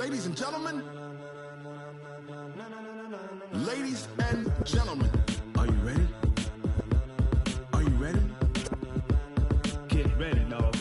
Ladies and gentlemen, ladies and gentlemen, are you ready? Are you ready? Get ready, dog.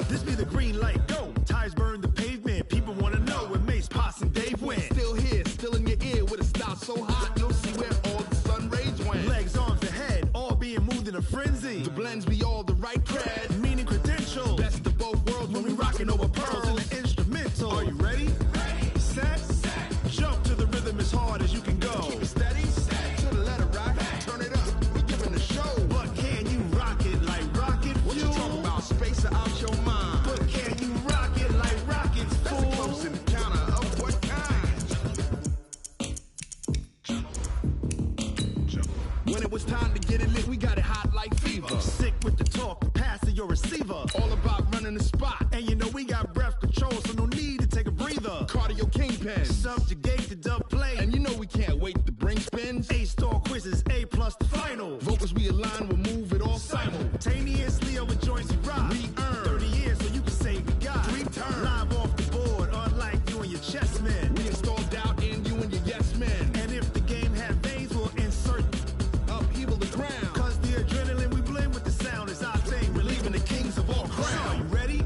This be the green light, go. Tires burn the pavement. People want to know where Mace, Potts, and Dave went. Still here, still in your ear with a style so hot, you'll see where all the sun rays went. Legs, arms, the head, all being moved in a frenzy. The blends be all the right cred, meaning credentials. Best of both worlds when we rockin' over pearls in the instrumental. Are you ready? Ready. Set. Jump to the rhythm as hard as you can go. Keep it steady. To the letter rock. Turn it up. We giving a show. But can you rock it like rocket fuel? What you talking about? Space or out your mind? But can you rock it like rockets, fool? That's a close encounter of what kind? When it was time to get it lit, we got it hot like fever. Sick with the talk, passing your receiver. All about running the spot. And you know we got breath control, so no need to take a breather. Cardio kingpin, subjugate the dub play. And you know we can't wait to bring spins. A-star quizzes, A+ the final. Vocals we align, we'll move it all simultaneously over joints we rock. We earn 30 years, so you can say we got 3 turns. Live off the board, unlike you and your chess men. We install doubt in you and your yes men. And if the game had veins, we'll insert upheaval the ground. Cause the adrenaline we blend with the sound is our thing. We're leaving the kings of all crowns. So are you ready?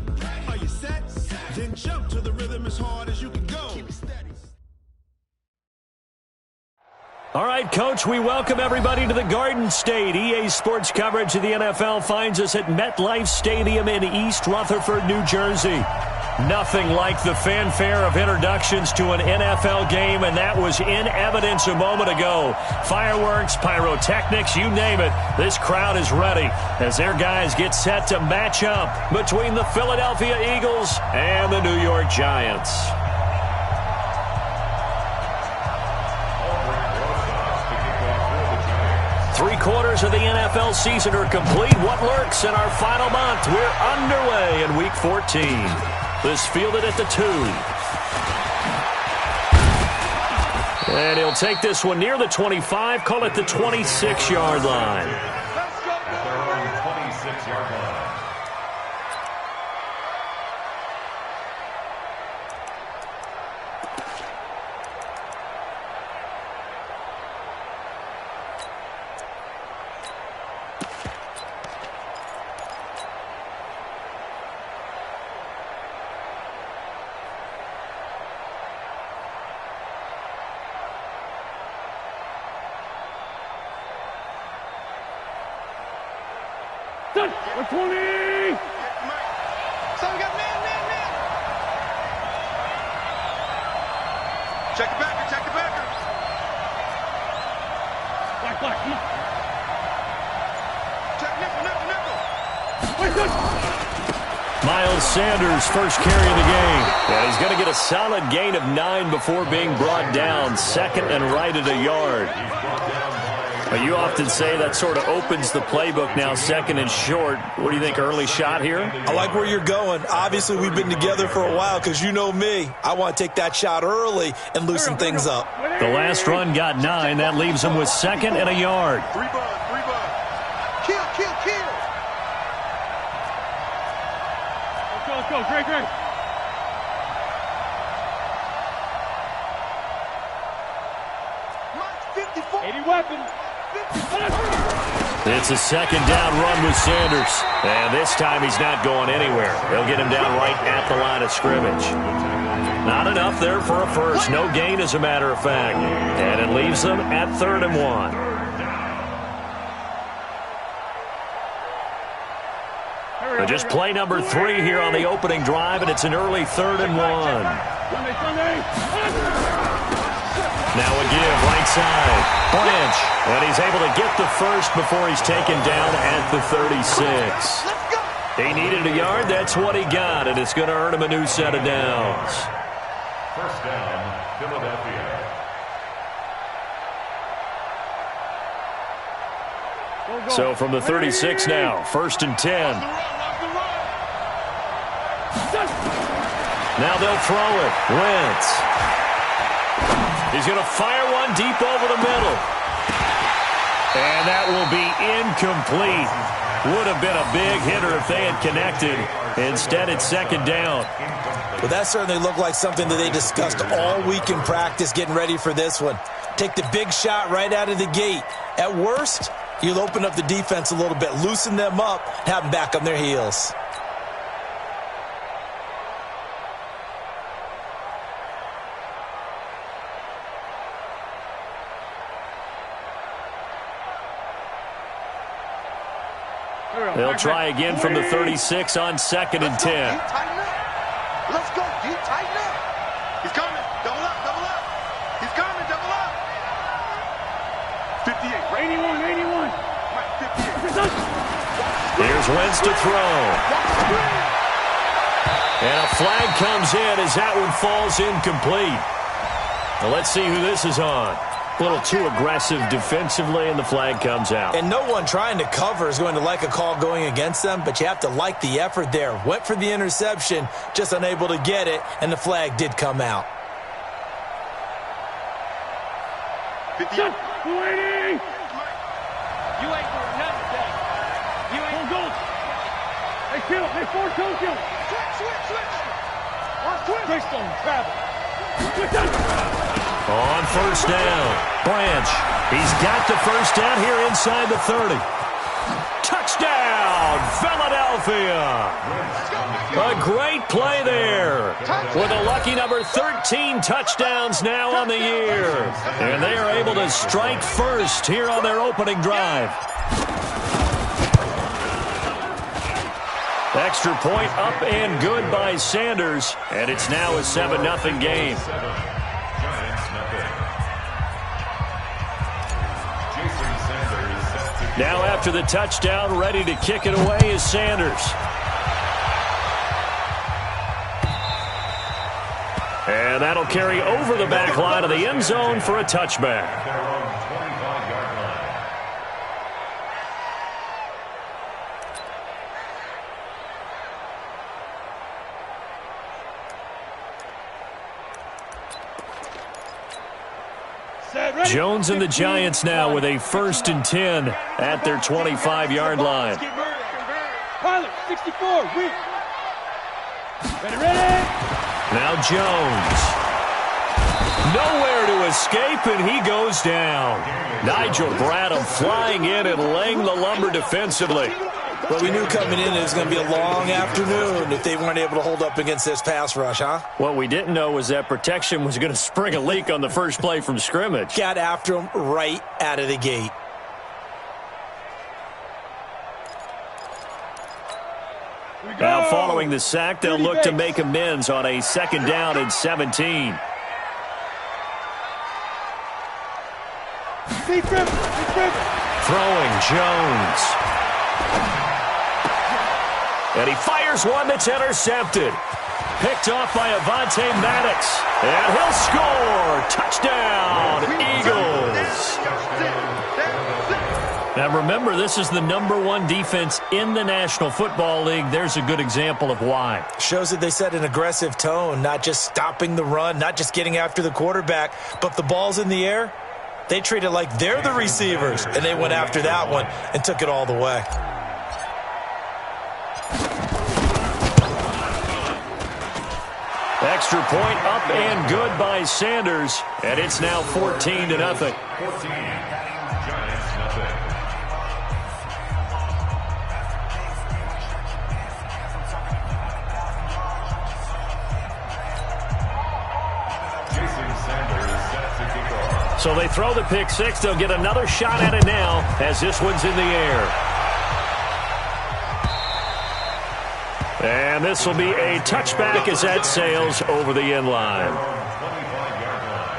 Are you set? Then jump to the rhythm as hard as you can go. Keep it steady. All right, Coach, we welcome everybody to the Garden State. EA Sports coverage of the NFL finds us at MetLife Stadium in East Rutherford, New Jersey. Nothing like the fanfare of introductions to an NFL game, and that was in evidence a moment ago. Fireworks, pyrotechnics, you name it. This crowd is ready as their guys get set to match up between the Philadelphia Eagles and the New York Giants. Three-quarters of the NFL season are complete. What lurks in our final month? We're underway in Week 14. This fielded at the 2. And he'll take this one near the 25, call it the 26-yard line. Let's go. They're on the 26-yard line. We're 20! So we got man. Check the backer. Black, come on. Check nickel. Wait, good. Miles Sanders, first carry of the game. And he's going to get a solid gain of 9 before being brought down. Second and right at a yard. But you often say that sort of opens the playbook now, second and short. What do you think, early shot here? I like where you're going. Obviously, we've been together for a while because you know me. I want to take that shot early and loosen things up. The last run got 9. That leaves him with second and a yard. 3 bud. Kill. Let's go. Great. Mike's 54. 80 weapons. It's a second down run with Sanders. And this time he's not going anywhere. They'll get him down right at the line of scrimmage. Not enough there for a first. No gain, as a matter of fact. And it leaves them at 3rd and 1. Just play number 3 here on the opening drive, and it's an early 3rd and 1. Now a give, right side. Blanche, and he's able to get the first before he's taken down at the 36. He needed a yard, that's what he got, and it's going to earn him a new set of downs. First down, Philadelphia. So from the 36 now, 1st and 10. Now they'll throw it. Wentz. He's going to fire one deep over the middle. And that will be incomplete. Would have been a big hitter if they had connected. Instead, it's second down. Well, that certainly looked like something that they discussed all week in practice getting ready for this one. Take the big shot right out of the gate. At worst, you'll open up the defense a little bit, loosen them up, have them back on their heels. They'll try again from the 36 on 2nd and 10. Let's go, D. Tighten up. He's coming. Double up, double up. He's coming, double up. 58. 81. 58. Here's Wentz to throw. And a flag comes in as that one falls incomplete. Now let's see who this is on. A little too aggressive defensively, and the flag comes out. And no one trying to cover is going to like a call going against them, but you have to like the effort there. Went for the interception, just unable to get it, and the flag did come out. 58. 280. You ain't doing nothing today. You ain't go. Hey, kill. Hey, four kill. Switch. Switch on travel. Switch on. On first down, Branch. He's got the first down here inside the 30. Touchdown, Philadelphia. A great play there. With a lucky number 13 touchdowns now on the year. And they are able to strike first here on their opening drive. Extra point up and good by Sanders. And it's now a 7-0 game. Now after the touchdown, ready to kick it away is Sanders. And that'll carry over the back line of the end zone for a touchback. Jones and the Giants now with a 1st and 10 at their 25-yard line. Pilot, 64, ready. Now Jones. Nowhere to escape, and he goes down. Nigel Bradham flying in and laying the lumber defensively. But we knew coming in it was going to be a long afternoon if they weren't able to hold up against this pass rush, huh? What we didn't know was that protection was going to spring a leak on the first play from scrimmage. Got after him right out of the gate. Now following the sack, they'll look to make amends on a 2nd down and 17. Throwing Jones. And he fires one that's intercepted. Picked off by Avonte Maddox. And he'll score. Touchdown, Eagles. Now remember, this is the #1 defense in the National Football League. There's a good example of why. Shows that they set an aggressive tone, not just stopping the run, not just getting after the quarterback, but the ball's in the air. They treat it like they're the receivers, and they went after that one and took it all the way. Extra point up and good by Sanders, and it's now 14-0. 14, Giants, nothing. Jason Sanders set to kick off. So they throw the pick six. They'll get another shot at it now as this one's in the air. And this will be a touchback as that sails over the end line. 25-yard line.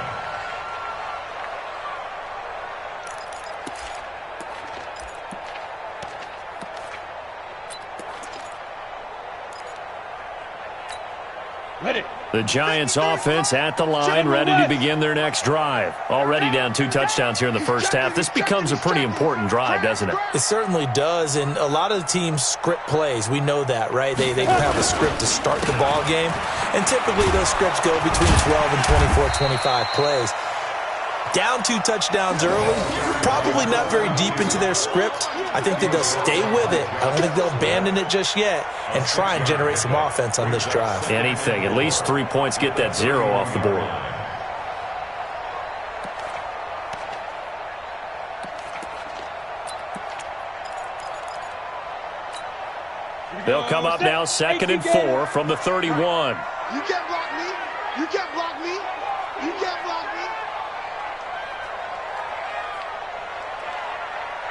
The Giants offense at the line, ready to begin their next drive. Already down 2 touchdowns here in the first half. This becomes a pretty important drive, doesn't it? It certainly does, and a lot of the teams script plays. We know that, right? They have a script to start the ball game, and typically those scripts go between 12 and 24, 25 plays. Down 2 touchdowns early, probably not very deep into their script. I think that they'll stay with it. I don't think they'll abandon it just yet and try and generate some offense on this drive. Anything. At least 3 points, get that 0 off the board. They'll come up now 2nd and 4 from the 31. You can't block me. You can't block me. You can't block me.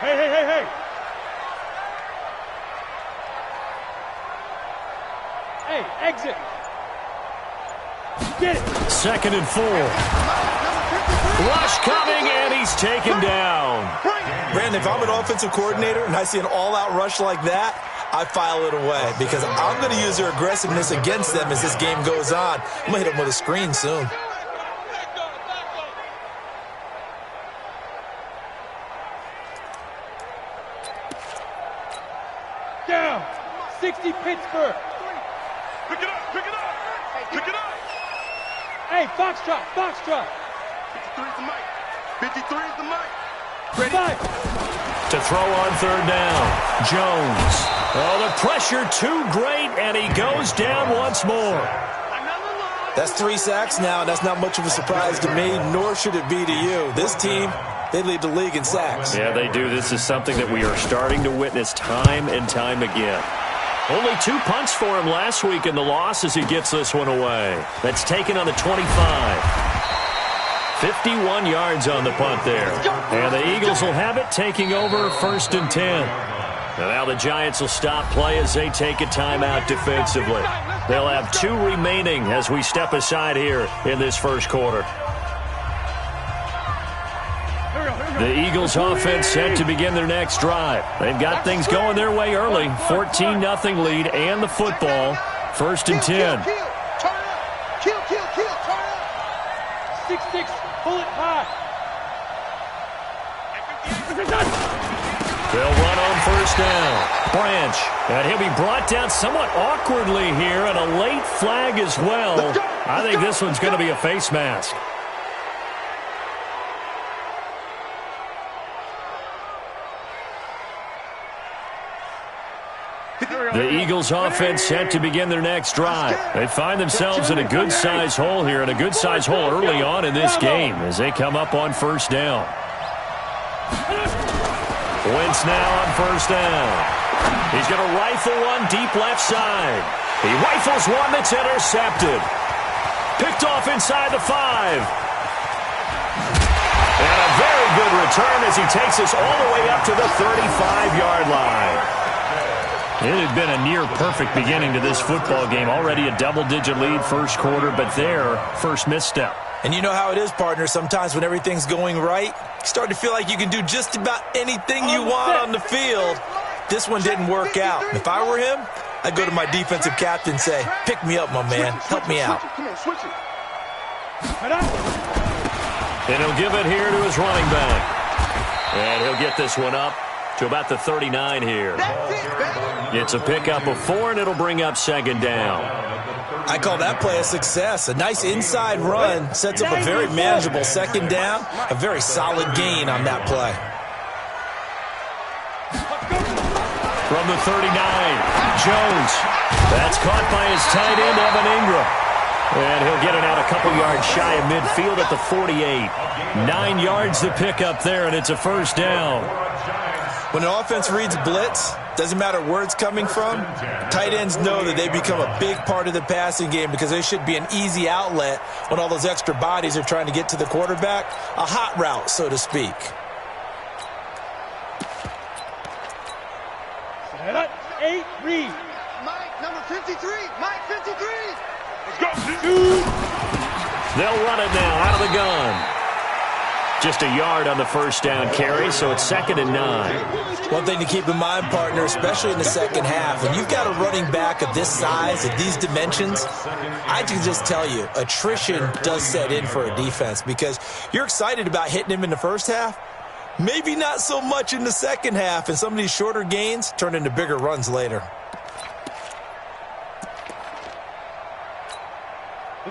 Hey, hey, hey, hey. Hey, exit. Get it. 2nd and 4. Rush coming, and he's taken down. Brandon, if I'm an offensive coordinator and I see an all-out rush like that, I file it away because I'm going to use their aggressiveness against them as this game goes on. I'm going to hit them with a screen soon. Down. 60 Pittsburgh. Pick it up. Pick it up. Pick it up. Hey, Foxtrot. Foxtrot. 53 is the mic. 53 is the mic. Ready. To throw on 3rd down. Jones. Oh, the pressure too great, and he goes down once more. That's 3 sacks now, and that's not much of a surprise to me, nor should it be to you. This team, they lead the league in sacks. Yeah, they do. This is something that we are starting to witness time and time again. Only 2 punts for him last week in the loss as he gets this one away. That's taken on the 25. 51 yards on the punt there. And the Eagles will have it, taking over 1st and 10. And now the Giants will stop play as they take a timeout defensively. They'll have 2 remaining as we step aside here in this first quarter. The Eagles offense set to begin their next drive. They've got things going their way early. 14-0 lead and the football. 1st and 10. Kill. Turn up. 6-6. Pull it high. They'll run on 1st down. Branch. And he'll be brought down somewhat awkwardly here, and a late flag as well. I think this one's going to be a face mask. The Eagles offense set to begin their next drive. They find themselves in a good-sized hole here, and a good-sized hole early on in this game as they come up on 1st down. Wentz now on 1st down. He's going to rifle one deep left side. He rifles one that's intercepted. Picked off inside the 5. And a very good return as he takes us all the way up to the 35-yard line. It had been a near-perfect beginning to this football game. Already a double-digit lead first quarter, but their first misstep. And you know how it is, partner. Sometimes when everything's going right, you start to feel like you can do just about anything you want on the field. This one didn't work out. If I were him, I'd go to my defensive captain and say, pick me up, my man. Help me out. Come on, switch it. And he'll give it here to his running back. And he'll get this one up to about the 39 here. It's a pickup of 4, and it'll bring up 2nd down. I call that play a success. A nice inside run sets up a very manageable 2nd down. A very solid gain on that play. From the 39, Jones. That's caught by his tight end, Evan Ingram. And he'll get it out a couple yards shy of midfield at the 48. 9 yards to pick up there, and it's a 1st down. When an offense reads blitz, doesn't matter where it's coming from, tight ends know that they become a big part of the passing game because they should be an easy outlet when all those extra bodies are trying to get to the quarterback. A hot route, so to speak. Set up. 8, read. Mike, number 53. Mike, 53. Let's go. They'll run it now out of the gun. just a yard on the first down carry, so it's 2nd and 9. One thing to keep in mind, partner, especially in the second half, when you've got a running back of this size, of these dimensions, I can just tell you, attrition does set in for a defense because you're excited about hitting him in the first half. Maybe not so much in the second half, and some of these shorter gains turn into bigger runs later.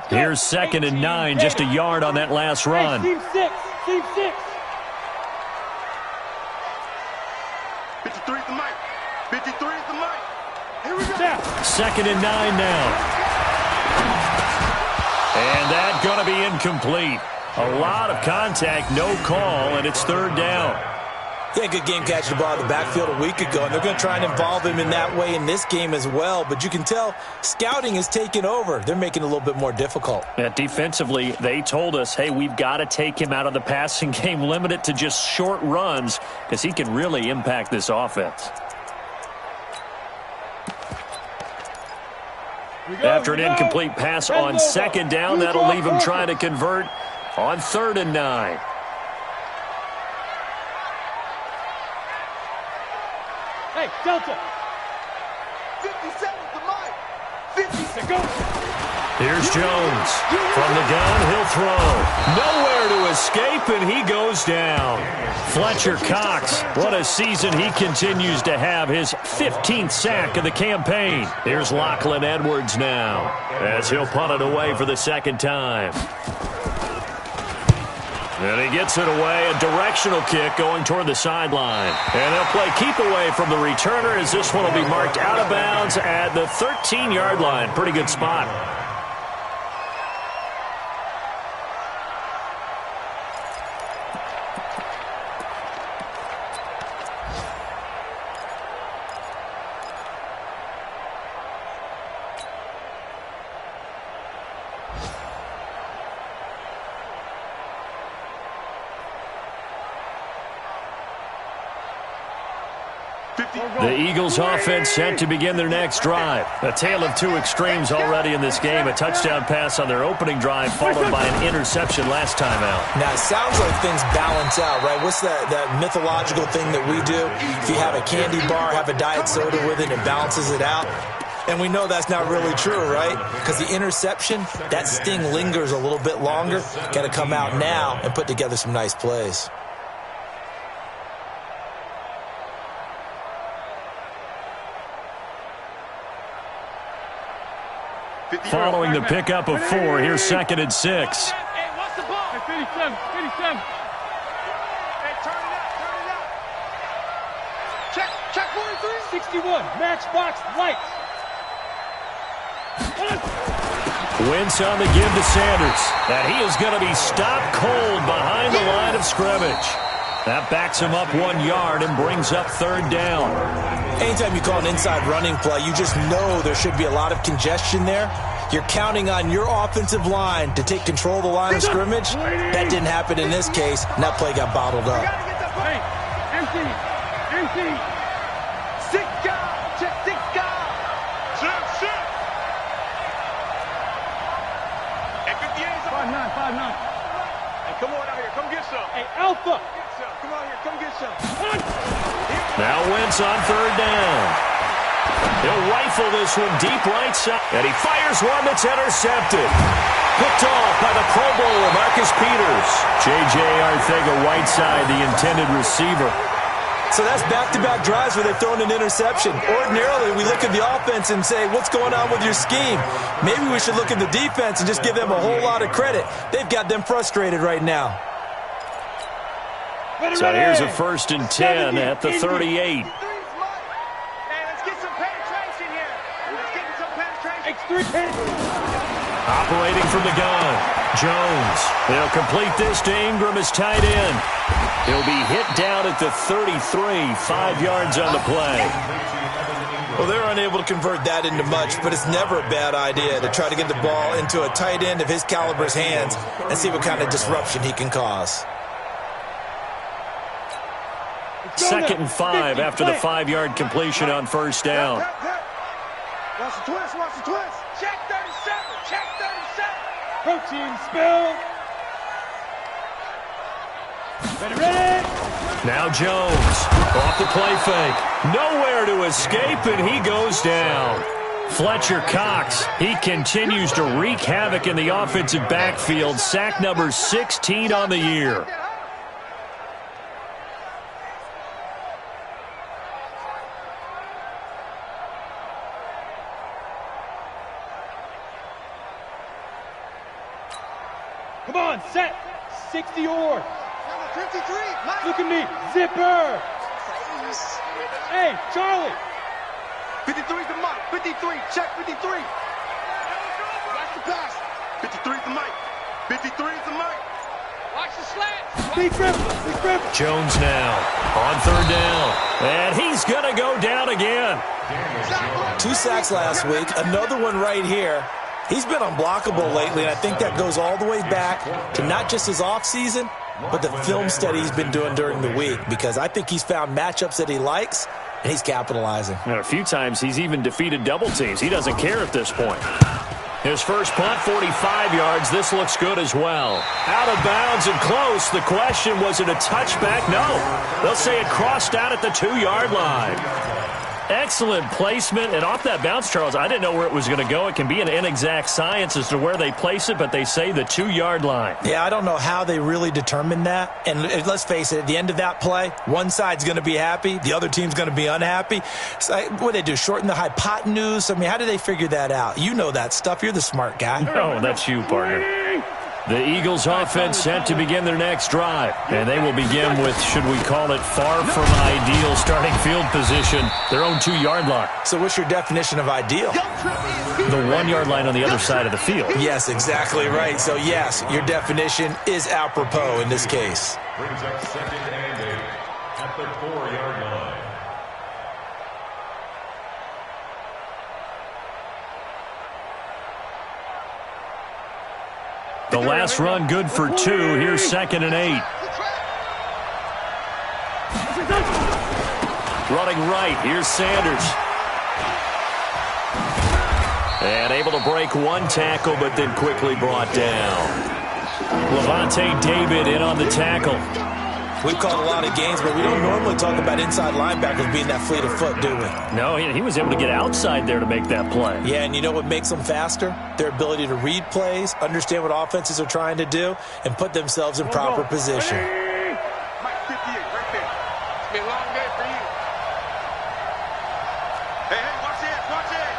Here's 2nd and 9, just a yard on that last run. Team 6, team 6. 53 is the mic. 53 is the mic. Here we go. 2nd and 9 now. And that's going to be incomplete. A lot of contact, no call, and it's 3rd down. Yeah, good game catching the ball in the backfield a week ago, and they're going to try and involve him in that way in this game as well. But you can tell scouting is taking over. They're making it a little bit more difficult. Yeah, defensively, they told us, hey, we've got to take him out of the passing game, limit it to just short runs, because he can really impact this offense. After an incomplete pass on 2nd down, that'll leave him trying to convert on 3rd and 9. Hey, Delta. 57 is the mic. 50. Go. Here's Jones. From the gun, he'll throw. Nowhere to escape, and he goes down. Fletcher Cox, what a season he continues to have. His 15th sack of the campaign. Here's Lachlan Edwards now, as he'll punt it away for the 2nd time. And he gets it away, a directional kick going toward the sideline. And they'll play keep away from the returner as this one will be marked out of bounds at the 13-yard line. Pretty good spot. The Eagles offense set to begin their next drive. A tale of two extremes already in this game. A touchdown pass on their opening drive followed by an interception last time out. Now, it sounds like things balance out, right? What's that mythological thing that we do? If you have a candy bar, have a diet soda with it, it balances it out. And we know that's not really true, right? Because the interception, that sting lingers a little bit longer. Got to come out now and put together some nice plays. Following the pickup of 4, here's 2nd and 6. Hey, what's the ball? Hey, 57, 57. Hey, turn it out. Check 43. 61, matchbox lights. Wentz on the give to Sanders. And he is going to be stopped cold behind the line of scrimmage. That backs him up 1 yard and brings up 3rd down. Anytime you call an inside running play, you just know there should be a lot of congestion there. You're counting on your offensive line to take control of the line of scrimmage. That didn't happen in this case, and that play got bottled up. Hey, empty. Six guys. Check 6 guys. Shit. Hey, 58 is 5'9". Hey, come on out here. Come get some. Hey, Alpha. Come on here. Come get some. Now Wentz on 3rd down. He'll rifle this one deep right side. And he fires one that's intercepted. Picked off by the Pro Bowler, Marcus Peters. J.J. Arcega-Whiteside, the intended receiver. So that's back-to-back drives where they've thrown an interception. Ordinarily, we look at the offense and say, what's going on with your scheme? Maybe we should look at the defense and just give them a whole lot of credit. They've got them frustrated right now. So here's a 1st and 10 at the 38. Hey, let's get some penetration here. Let's get some penetration. Operating from the gun, Jones. They'll complete this to Ingram as tight end. He'll be hit down at the 33, 5 yards on the play. Well, they're unable to convert that into much, but it's never a bad idea to try to get the ball into a tight end of his caliber's hands and see what kind of disruption he can cause. 2nd and 5 after the 5-yard completion on 1st down. Watch the twist. Check 37. Protein spill. Now Jones, off the play fake. Nowhere to escape, and he goes down. Fletcher Cox, he continues to wreak havoc in the offensive backfield. Sack number 16 on the year. Come on, set. 60 or. 53. Look at me. Zipper. Hey, Charlie. 53's the mic. 53. Check 53. Watch the pass. 53's the mic. 53's the mic. Watch the slant. Big grip. Jones now on third down. And he's going to go down again. 2 sacks last week. Another one right here. He's been unblockable lately, and I think that goes all the way back to not just his offseason, but the film study he's been doing during the week, because I think he's found matchups that he likes, and he's capitalizing. And a few times he's even defeated double teams. He doesn't care at this point. His first punt, 45 yards. This looks good as well. Out of bounds and close. The question, was it a touchback? No. They'll say it crossed out at the 2-yard line. Excellent placement, and off that bounce, Charles, I didn't know where it was going to go. It can be an inexact science as to where they place it, but they say the 2-yard line. Yeah, I don't know how they really determined that. And let's face it, at the end of that play, one side's going to be happy, the other team's going to be unhappy. So what do they do, shorten the hypotenuse? I mean, how do they figure that out? You know that stuff. You're the smart guy. No, that's you, partner. The Eagles offense set to begin their next drive. And they will begin with, should we call it, far from ideal starting field position, their own 2-yard line. So what's your definition of ideal? The 1-yard line on the other side of the field. Yes, exactly right. So yes, your definition is apropos in this case. Brings up 2nd and 8 at the 4-yard line. The last run good for 2. Here's 2nd and 8. Running right. Here's Sanders. And able to break one tackle, but then quickly brought down. Levante David in on the tackle. We've called a lot of games, but we don't normally talk about inside linebackers being that fleet of foot, do we? No, he was able to get outside there to make that play. Yeah, and you know what makes them faster? Their ability to read plays, understand what offenses are trying to do, and put themselves in proper position. Mike 58, right there. It's been a long day for you. Hey, watch it, watch it.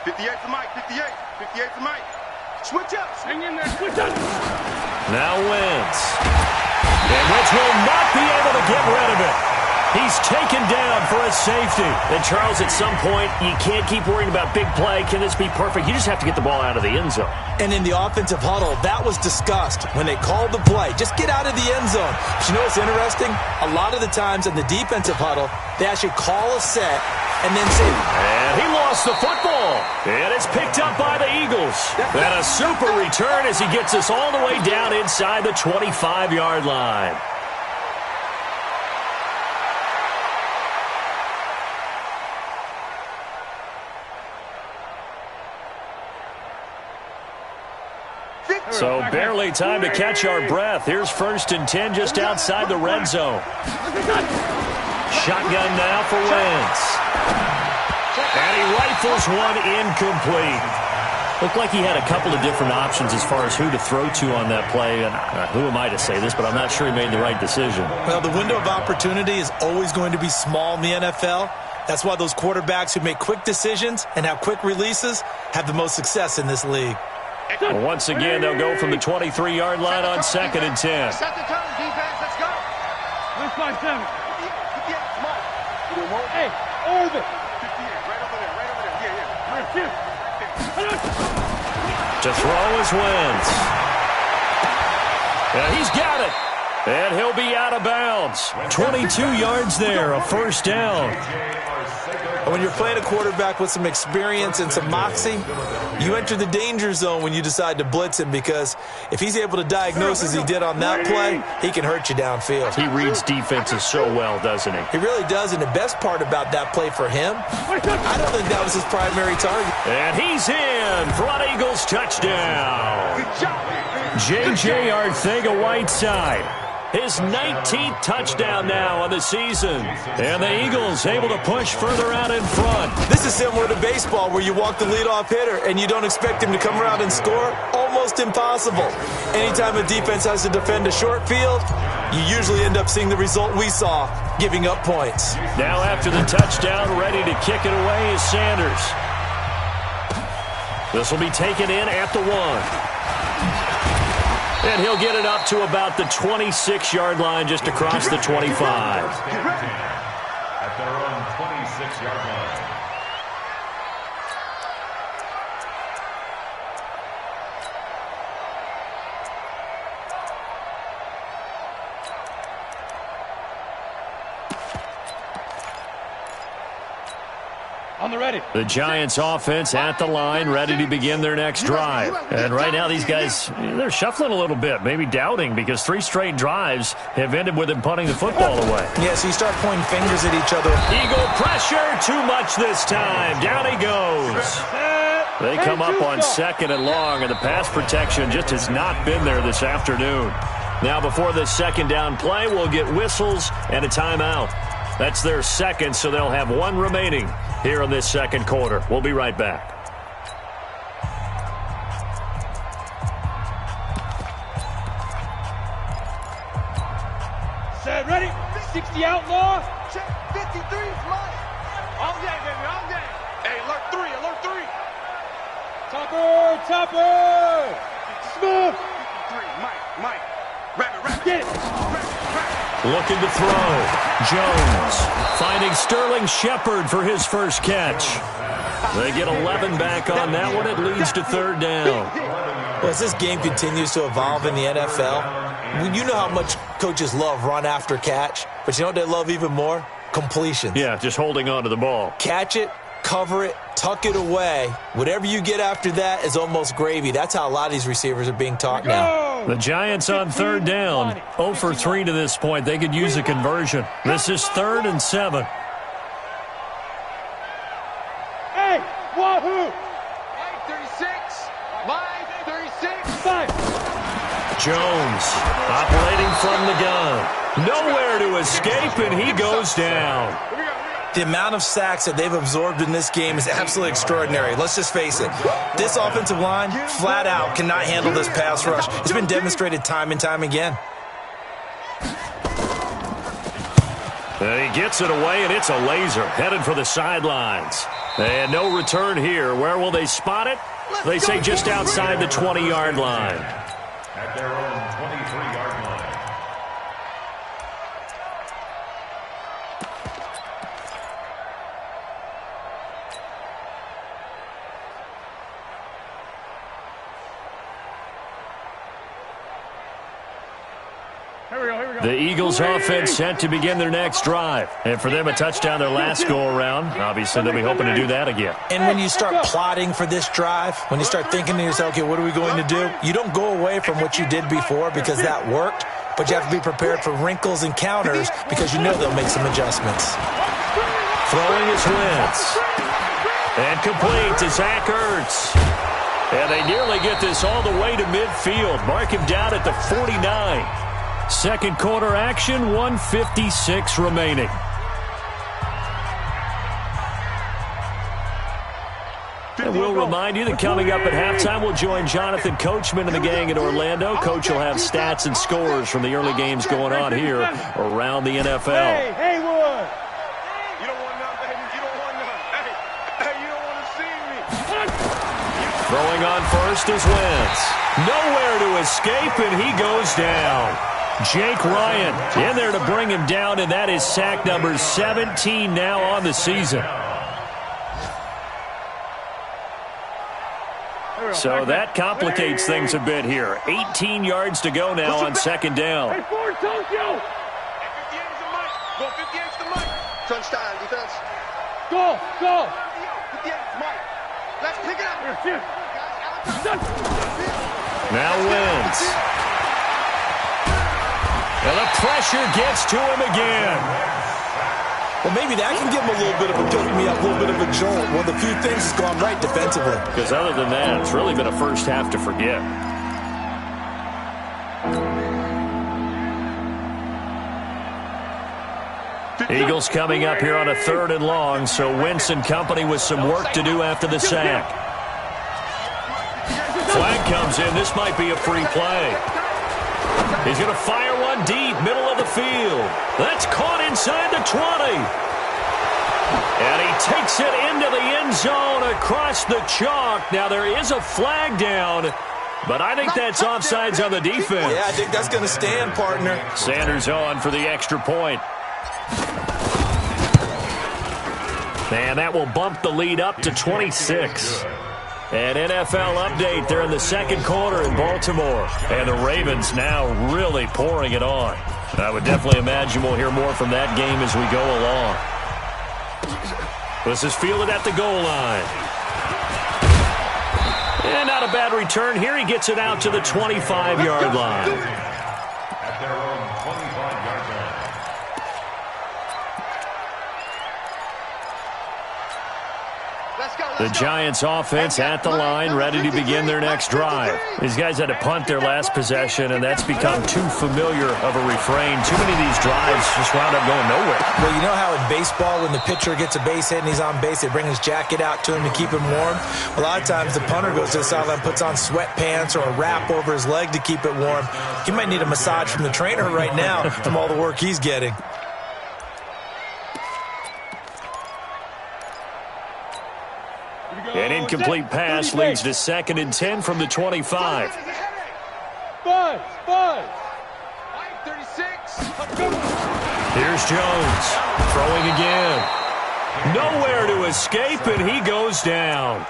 58's the mic, 58. 58's the mic. Switch up. Hang in there. Switch up. Now Wentz. And Wentz will not be able to get rid of it. He's taken down for a safety. And Charles, at some point, you can't keep worrying about big play. Can this be perfect? You just have to get the ball out of the end zone. And in the offensive huddle, that was discussed when they called the play. Just get out of the end zone. But you know what's interesting? A lot of the times in the defensive huddle, they actually call a set and then say... And he lost the football. And it's picked up by the Eagles. And a super return as he gets us all the way down inside the 25-yard line. So barely time to catch our breath. Here's 1st and 10 just outside the red zone. Shotgun now for Wentz. And he rifles one incomplete. Looked like he had a couple of different options as far as who to throw to on that play. And who am I to say this, but I'm not sure he made the right decision. Well, the window of opportunity is always going to be small in the NFL. That's why those quarterbacks who make quick decisions and have quick releases have the most success in this league. Well, once again, they'll go from the 23-yard line on 2nd and 10. Set the tone, defense. Let's go. 157. 58, come on. Hey, over. 58, right over there, right over there. Yeah. To throw is Wentz. And he's got it. And he'll be out of bounds. 22 yards there, a first down. And when you're playing a quarterback with some experience and some moxie, you enter the danger zone when you decide to blitz him, because if he's able to diagnose as he did on that play, he can hurt you downfield. He reads defenses so well, doesn't he? He really does, and the best part about that play for him, I don't think that was his primary target. And he's in for an Eagles touchdown. J.J. Arcega-Whiteside. His 19th touchdown now on the season. And the Eagles able to push further out in front. This is similar to baseball, where you walk the leadoff hitter and you don't expect him to come around and score. Almost impossible. Anytime a defense has to defend a short field, you usually end up seeing the result we saw, giving up points. Now after the touchdown, ready to kick it away is Sanders. This will be taken in at the 1. And he'll get it up to about the 26-yard line, just across the 25. At their own 26-yard line. On the ready. The Giants offense at the line, ready to begin their next drive. And right now these guys, they're shuffling a little bit, maybe doubting, because 3 straight drives have ended with them punting the football away. Yeah, so you start pointing fingers at each other. Eagle pressure, too much this time. Down he goes. They come up on 2nd and long, and the pass protection just has not been there this afternoon. Now before this 2nd down play, we'll get whistles and a timeout. That's their 2nd, so they'll have 1 remaining here in this 2nd quarter. We'll be right back. Set, ready? 60 outlaw. Check 53 is mine. All day, baby, all day. Hey, alert 3, alert 3. Topper. Smooth. 53, Mike. Rabbit. Get it. Looking to throw. Jones finding Sterling Shepard for his first catch. They get 11 back on that one. It leads to 3rd down. Well, as this game continues to evolve in the NFL, you know how much coaches love run after catch, but you know what they love even more? Completions. Yeah, just holding on to the ball. Catch it, cover it, tuck it away. Whatever you get after that is almost gravy. That's how a lot of these receivers are being taught now. The Giants on 3rd down. 0 for 3 to this point. They could use a conversion. This is 3rd and 7. Hey, wahoo! Mike 36. Mike 36. 5. Jones operating from the gun. Nowhere to escape, and he goes down. The amount of sacks that they've absorbed in this game is absolutely extraordinary. Let's just face it. This offensive line, flat out, cannot handle this pass rush. It's been demonstrated time and time again. And he gets it away, and it's a laser headed for the sidelines. And no return here. Where will they spot it? They say just outside the 20-yard line. At their own 23-yard line. The Eagles offense set to begin their next drive. And for them, a touchdown their last go-around. Obviously, they'll be hoping to do that again. And when you start plotting for this drive, when you start thinking to yourself, okay, what are we going to do? You don't go away from what you did before because that worked, but you have to be prepared for wrinkles and counters because you know they'll make some adjustments. Throwing is Wentz. And complete to Zach Ertz. And they nearly get this all the way to midfield. Mark him down at the 49. 2nd quarter action, 1:56 remaining. And we'll remind you that coming up at halftime, we'll join Jonathan Coachman and the gang in Orlando. Coach will have stats and scores from the early games going on here around the NFL. Hey, Haywood. You don't want none, baby. You don't want none. Hey, you don't want to see me. Throwing on first is Wentz. Nowhere to escape, and he goes down. Jake Ryan in there to bring him down, and that is sack number 17 now on the season. So that complicates things a bit here. 18 yards to go now on 2nd down. Hey, Ford, Tokyo. 58 is the mic. Go 58 is the mic. Crunch time, defense. Go, go. Let's pick it up. Now wins. And the pressure gets to him again. Well, maybe that can give him a little bit of a pick-me-up, a little bit of a jolt. One of the few things that's gone right defensively. Because other than that, it's really been a first half to forget. Eagles coming up here on a 3rd and long, so Wentz and company with some work to do after the sack. Flag comes in. This might be a free play. He's going to fire one deep, middle of the field. That's caught inside the 20. And he takes it into the end zone across the chalk. Now, there is a flag down, but I think that's offsides on the defense. Yeah, I think that's going to stand, partner. Sanders on for the extra point. And that will bump the lead up to 26. An NFL update. They're in the 2nd quarter in Baltimore. And the Ravens now really pouring it on. I would definitely imagine we'll hear more from that game as we go along. This is fielded at the goal line. And not a bad return here. He gets it out to the 25-yard line. At their own 25-yard line. The Giants offense at the line, ready to begin their next drive. These guys had to punt their last possession, and that's become too familiar of a refrain. Too many of these drives just wound up going nowhere. Well, you know how in baseball, when the pitcher gets a base hit and he's on base, they bring his jacket out to him to keep him warm? A lot of times the punter goes to the sideline, puts on sweatpants or a wrap over his leg to keep it warm. He might need a massage from the trainer right now from all the work he's getting. An incomplete pass leads to 2nd and 10 from the 25. Buzz. 36. Here's Jones throwing again. Nowhere to escape, and he goes down.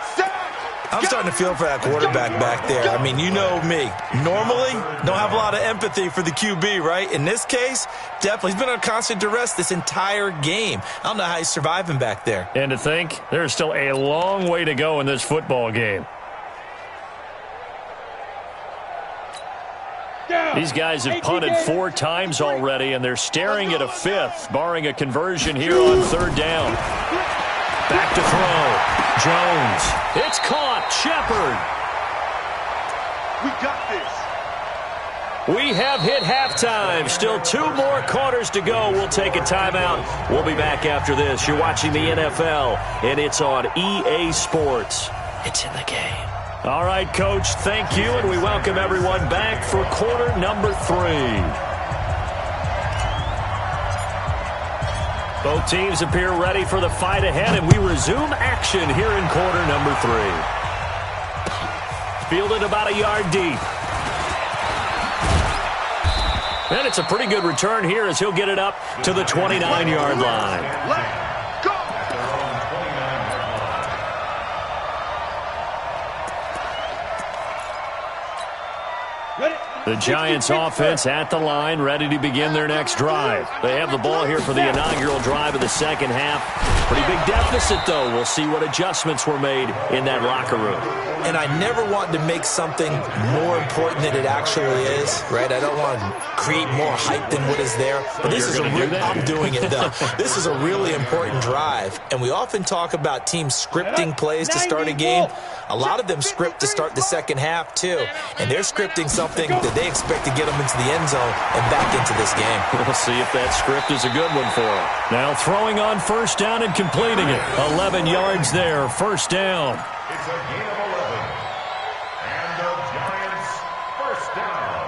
I'm starting to feel for that quarterback back there. I mean, you know me. Normally, don't have a lot of empathy for the QB, right? In this case, definitely. He's been on constant duress this entire game. I don't know how he's surviving back there. And to think, there's still a long way to go in this football game. These guys have punted 4 times already, and they're staring at a 5th, barring a conversion here on 3rd down. Back to throw. Jones. It's caught. Shepard. We got this. We have hit halftime. Still 2 more quarters to go. We'll take a timeout. We'll be back after this. You're watching the NFL, and it's on EA Sports. It's in the game. All right, Coach, thank you, and we welcome everyone back for quarter number 3. Both teams appear ready for the fight ahead, and we resume action here in quarter number 3. Fielded about a yard deep. And it's a pretty good return here as he'll get it up to the 29-yard line. Let's go. The Giants offense at the line, ready to begin their next drive. They have the ball here for the inaugural drive of the 2nd half. Pretty big deficit, though. We'll see what adjustments were made in that locker room. And I never want to make something more important than it actually is, right? I don't want to create more hype than what is there. But this is I'm doing it, though. This is a really important drive. And we often talk about teams scripting plays to start a game. A lot of them script to start the 2nd half, too. And they're scripting something that they expect to get them into the end zone and back into this game. We'll see if that script is a good one for them. Now throwing on 1st down and completing it. 11 yards there, 1st down. It's a gain of 11. And the Giants, 1st down.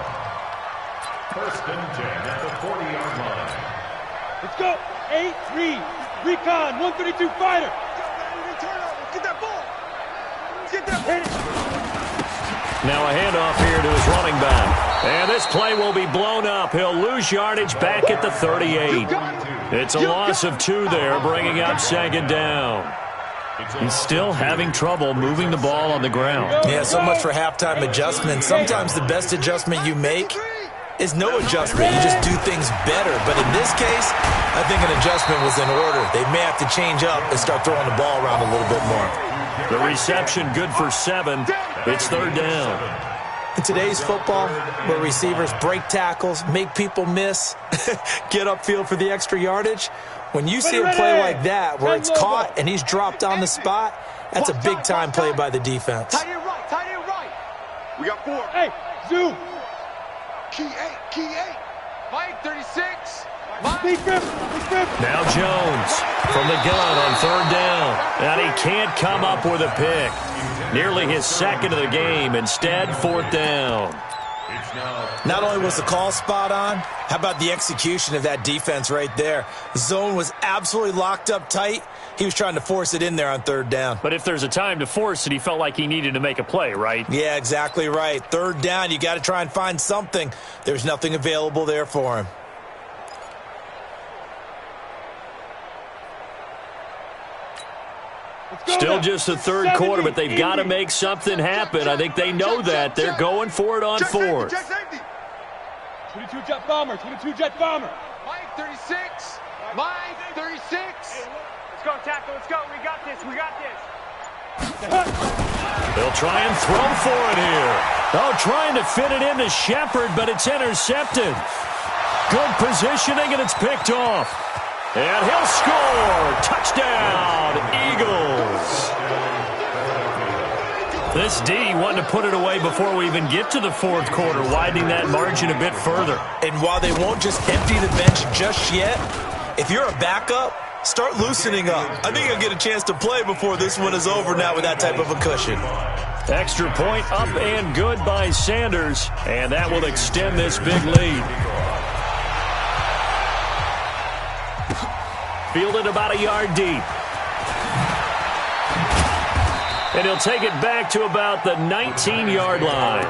1st and 10 at the 40-yard line. Let's go. 8, read. Recon, 132 fighter. Get that ball. Get that ball. Now a handoff here to his running back. And this play will be blown up. He'll lose yardage back at the 38. It's a loss of 2 there, bringing up 2nd down. He's still having trouble moving the ball on the ground. Yeah, so much for halftime adjustment. Sometimes the best adjustment you make is no adjustment. You just do things better. But in this case, I think an adjustment was in order. They may have to change up and start throwing the ball around a little bit more. The reception good for 7. It's third down. In today's football, where receivers break tackles, make people miss, get upfield for the extra yardage, when you see a play like that where it's caught and he's dropped on the spot, that's a big-time play by the defense. Tight end right, tight end right. We got 4. Hey, zoom. Key 8. Mike, 36. Now Jones from the gun on third down. And he can't come up with a pick. Nearly his second of the game. Instead, fourth down. Not only was the call spot on, how about the execution of that defense right there? The zone was absolutely locked up tight. He was trying to force it in there on third down. But if there's a time to force it, he felt like he needed to make a play, right? Yeah, exactly right. Third down, you got to try and find something. There's nothing available there for him. Still just the third quarter, but they've got to make something happen. I think they know that. They're going for it on fourth. 22 jet bomber, 22 jet bomber. Mike, 36. Mike, 36. Let's go, tackle, let's go. We got this, we got this. They'll try and throw for it here. Oh, trying to fit it into Shepard, but it's intercepted. Good positioning, and it's picked off. And he'll score. Touchdown, Eagles. This D wanted to put it away before we even get to the fourth quarter, widening that margin a bit further. And while they won't just empty the bench just yet, if you're a backup, start loosening up. I think you'll get a chance to play before this one is over now with that type of a cushion. Extra point up and good by Sanders, and that will extend this big lead. Fielded about a yard deep. And he'll take it back to about the 19-yard line.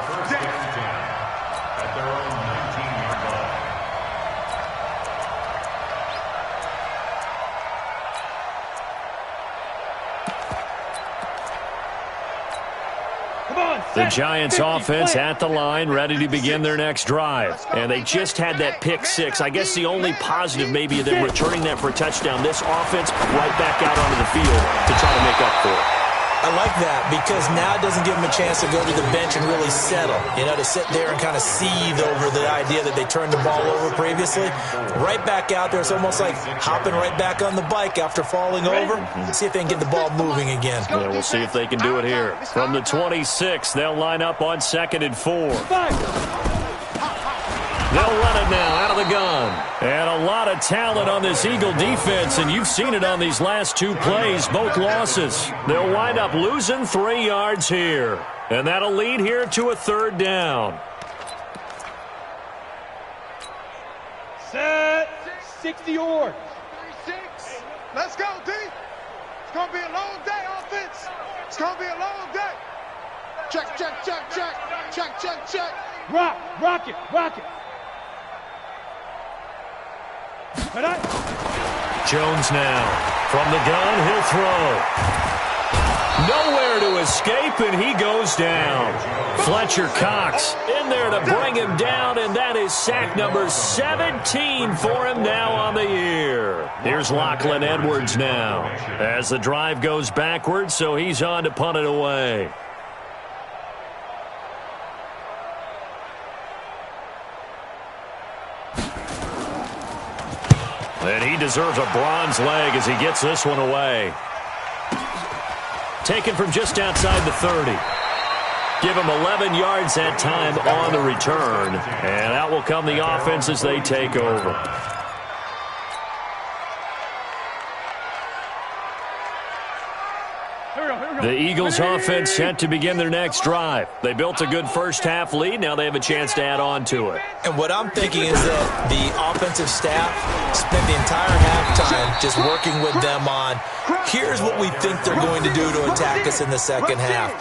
The Giants offense at the line, ready to begin their next drive. And they just had that pick six. I guess the only positive maybe of them returning that for a touchdown. This offense right back out onto the field to try to make up for it. I like that because now it doesn't give them a chance to go to the bench and really settle. You know, to sit there and kind of seethe over the idea that they turned the ball over previously. Right back out there. It's almost like hopping right back on the bike after falling over. See if they can get the ball moving again. Yeah, we'll see if they can do it here. From the 26, they'll line up on 2nd and 4. They'll run it now out of the gun. And a lot of talent on this Eagle defense, and you've seen it on these last two plays, both losses. They'll wind up losing 3 yards here. And that'll lead here to a third down. Set. 60 yards. 36. Let's go, D. It's going to be a long day, offense. It's going to be a long day. Check, check, check, check. Check, check, check. Rock it. Jones now. From the gun, he'll throw. Nowhere to escape, and he goes down. Fletcher Cox in there to bring him down, and that is sack number 17 for him now on the year. Here's Lachlan Edwards now as the drive goes backwards, so he's on to punt it away. And he deserves a bronze leg as he gets this one away. Taken from just outside the 30. Give him 11 yards that time on the return. And out will come the offense as they take over. The Eagles offense set to begin their next drive. They built a good first half lead. Now they have a chance to add on to it. And what I'm thinking is that the offensive staff spent the entire halftime just working with them on, here's what we think they're going to do to attack us in the second half.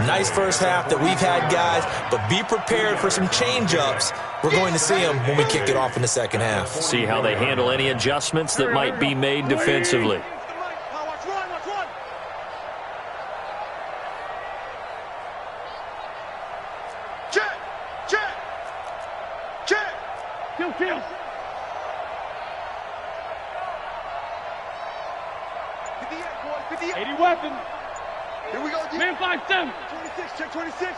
Nice first half that we've had, guys, but be prepared for some change-ups. We're going to see them when we kick it off in the second half. See how they handle any adjustments that might be made defensively. 80 weapons. Here we go. Man 5-7. 26, check 26.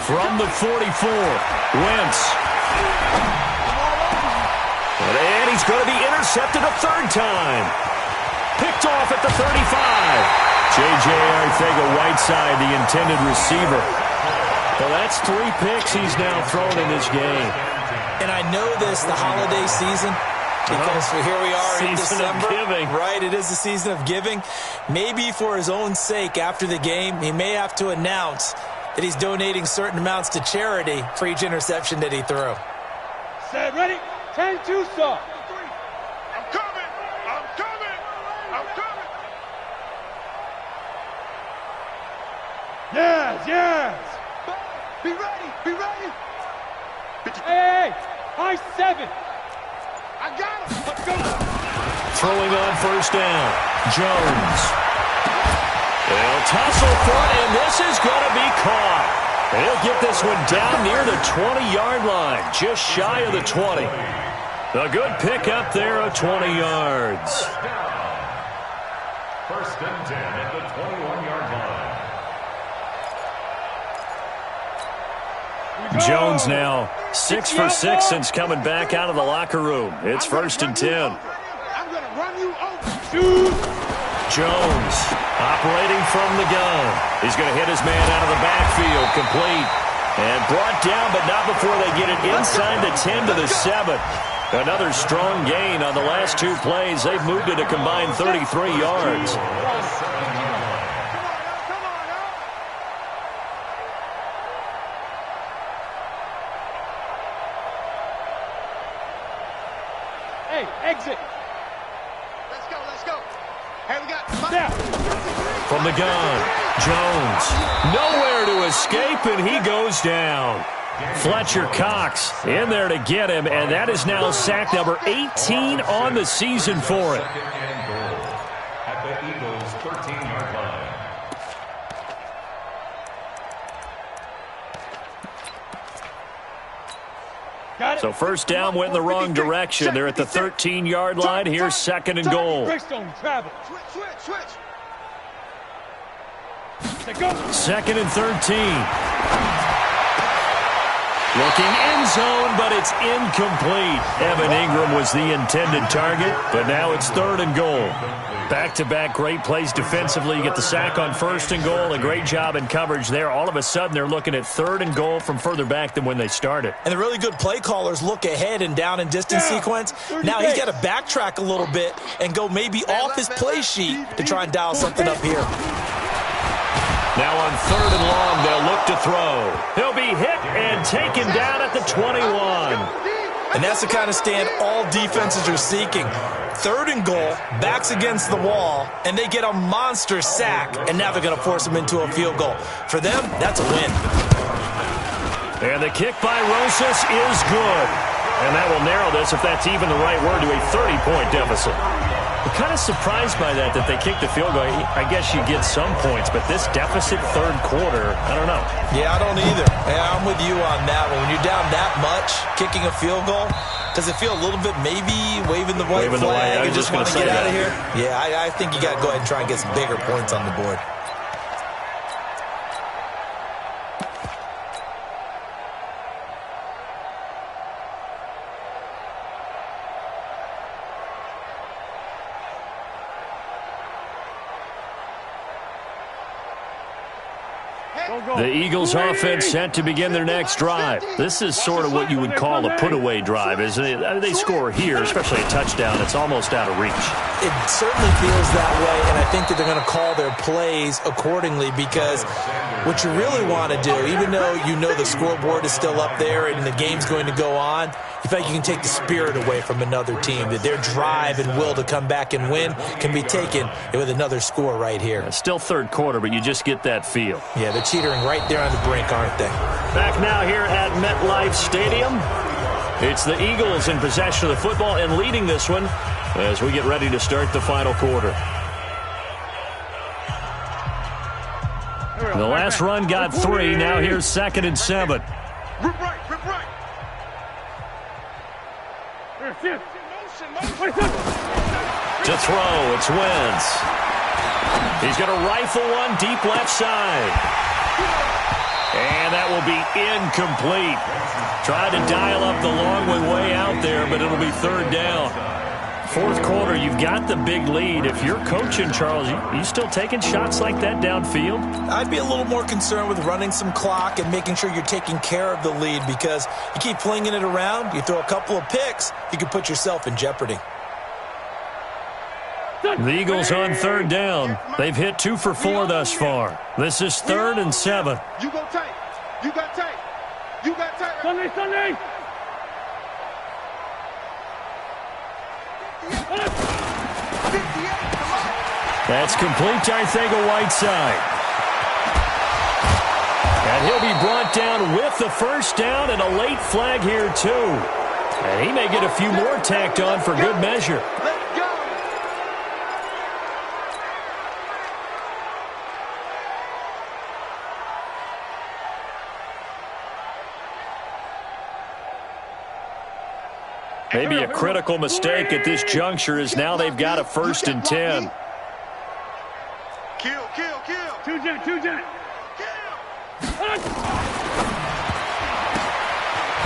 From the 44, Wentz. And he's going to be intercepted a third time. Picked off at the 35. J.J. Arcega-Whiteside, the intended receiver. Well, that's 3 picks he's now thrown in this game. And I know this, the holiday season, because here we are in December. Right, it is the season of giving. Maybe for his own sake after the game, he may have to announce that he's donating certain amounts to charity for each interception that he threw. Set, ready? 10-2, sir. I'm coming! I'm coming! I'm coming! Yes, yes. Be ready! Be ready! Hey, high 7. I got him! Let's go. Throwing on first down, Jones. They'll tussle for it, and this is going to be caught. They'll get this one down near the 20-yard line, just shy of the 20. A good pickup there of 20 yards. First and 10 at the 21-yard line. Jones now 6 for 6 since coming back out of the locker room. It's first and 10. I'm going to run you over. Jones operating from the gun. He's going to hit his man out of the backfield, complete. And brought down, but not before they get it inside the 10 to the 7. Another strong gain on the last 2 plays. They've moved it a combined 33 yards. Hey, exit. Let's go, let's go. Hey, we got... From the gun, Jones. Nowhere to escape, and he goes down. Fletcher Cox in there to get him, and that is now sack number 18 on the season for it. At the Eagles' 13-yard line. So first down went in the wrong direction. They're at the 13-yard line. Here's second and goal. Second and 13. Looking end zone, but it's incomplete. Evan Ingram was the intended target, but now it's third and goal. Back-to-back great plays defensively. You get the sack on first and goal. A great job in coverage there. All of a sudden, they're looking at third and goal from further back than when they started. And the really good play callers look ahead and down and distance sequence. Now he's got to backtrack a little bit and go maybe off his play sheet to try and dial something up here. Now on third and long, they'll look to throw. He'll be hit and taken down at the 21. And that's the kind of stand all defenses are seeking. Third and goal, backs against the wall, and they get a monster sack, and now they're going to force them into a field goal. For them, that's a win. And the kick by Rosas is good. And that will narrow this, if that's even the right word, to a 30-point deficit. I'm kind of surprised by that they kicked the field goal. I guess you get some points, but this deficit third quarter, I don't know. Yeah, I don't either. Yeah, I'm with you on that one. When you're down that much, kicking a field goal, does it feel a little bit maybe waving the white flag and just want to get out of here? Yeah, I think you got to go ahead and try and get some bigger points on the board. The Eagles offense set to begin their next drive. This is sort of what you would call a put-away drive, isn't it? They score here, especially a touchdown. It's almost out of reach. It certainly feels that way, and I think that they're going to call their plays accordingly, because what you really want to do, even though you know the scoreboard is still up there and the game's going to go on, you feel like you can take the spirit away from another team, that their drive and will to come back and win can be taken with another score right here. It's still third quarter, but you just get that feel. Yeah, they're teetering right there on the brink, aren't they? Back now here at MetLife Stadium. It's the Eagles in possession of the football and leading this one as we get ready to start the final quarter. The last run got 3. Now here's second and 7. Rip right, rip right. To throw, it's Wentz. He's going to rifle one deep left side. And that will be incomplete. Tried to dial up the long way out there, but it'll be third down. Fourth quarter, you've got the big lead. If you're coaching, Charles, you still taking shots like that downfield? I'd be a little more concerned with running some clock and making sure you're taking care of the lead, because you keep flinging it around, you throw a couple of picks, you can put yourself in jeopardy. The Eagles on third down. They've hit 2 for 4 thus far. This is 3rd and 7. You go tight. You got tight. You got tight. Sunday. That's complete to Arcega-Whiteside. And he'll be brought down with the first down and a late flag here too. And he may get a few more tacked on for good measure. Let's go. Maybe a critical mistake at this juncture is now they've got a 1st and 10. Kill. Two jet.